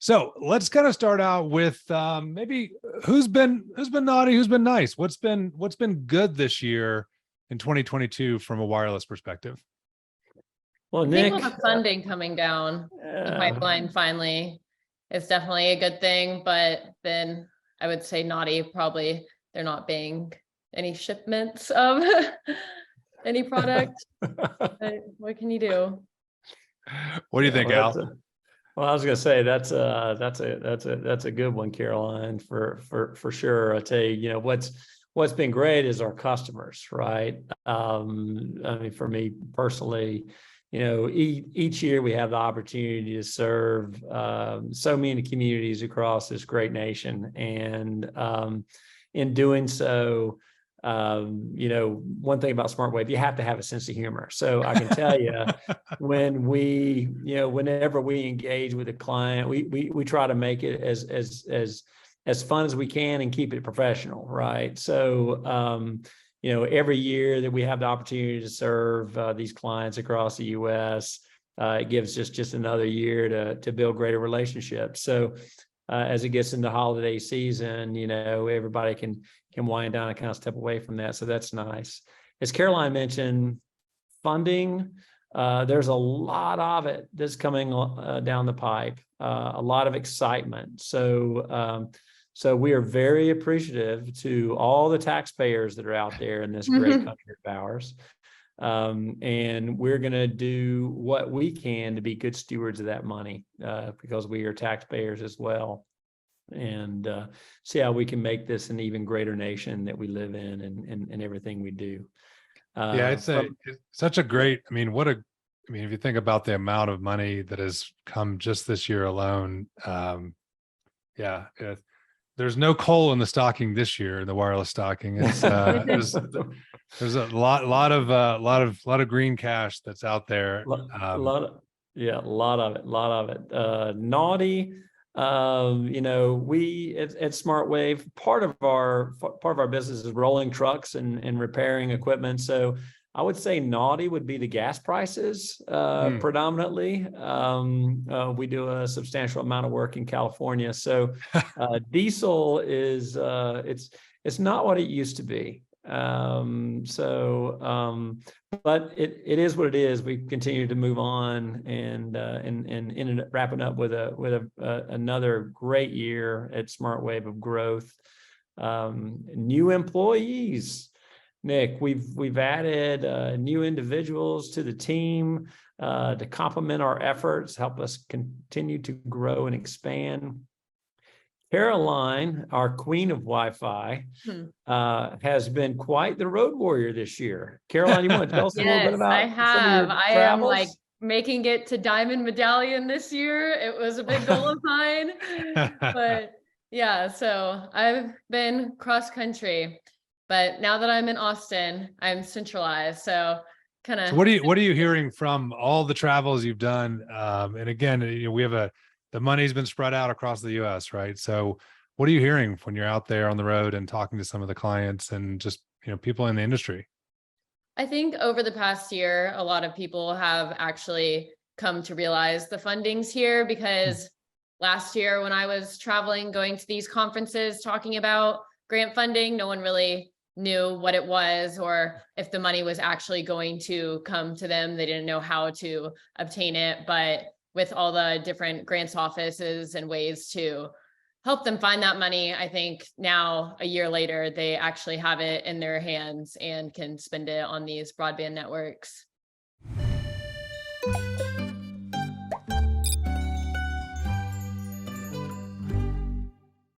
So let's kind of start out with maybe who's been naughty, who's been nice, what's been good this year in 2022 from a wireless perspective. Well, I Nick, think with the funding coming down the pipeline finally is definitely a good thing. But then I would say naughty, probably there not being any shipments of any product. But what can you do? What do you think, Al? Well, I was going to say that's a good one, Caroline, for sure. I tell you, what's been great is our customers, right? I mean, for me personally, each year we have the opportunity to serve so many communities across this great nation, and in doing so, one thing about SmartWAVE, you have to have a sense of humor. So I can tell you, whenever we engage with a client, we try to make it as fun as we can and keep it professional, right? So every year that we have the opportunity to serve these clients across the U.S., it gives us just another year to build greater relationships. So as it gets into holiday season, everybody can wind down and kind of step away from that. So that's nice. As Caroline mentioned, funding, there's a lot of it that's coming down the pipe, a lot of excitement. So we are very appreciative to all the taxpayers that are out there in this great country of ours. And we're going to do what we can to be good stewards of that money because we are taxpayers as well, and see how we can make this an even greater nation that we live in and everything we do. It's such a great, if you think about the amount of money that has come just this year alone, there's no coal in the stocking this year, the wireless stocking. It's there's a lot of green cash that's out there. A lot of it. Naughty. We at SmartWAVE, part of our business is rolling trucks and repairing equipment. So I would say naughty would be the gas prices predominantly. We do a substantial amount of work in California, so diesel is it's not what it used to be. But it is what it is. We continue to move on and ended up wrapping up with another great year at SmartWAVE of growth. New employees. Nick, we've added new individuals to the team to complement our efforts, help us continue to grow and expand. Caroline, our queen of Wi-Fi, has been quite the road warrior this year. Caroline, you want to tell us a little bit about I have. some of your travels? I am making it to Diamond Medallion this year. It was a big goal of mine, but yeah, so I've been cross country. But now that I'm in Austin, I'm centralized. So kind of. So what are you hearing from all the travels you've done? And again, we have the money's been spread out across the U.S., right? So what are you hearing when you're out there on the road and talking to some of the clients and just people in the industry? I think over the past year, a lot of people have actually come to realize the funding's here, because last year when I was traveling, going to these conferences, talking about grant funding, no one really knew what it was or if the money was actually going to come to them. They didn't know how to obtain it. But with all the different grants offices and ways to help them find that money, I think now, a year later, they actually have it in their hands and can spend it on these broadband networks.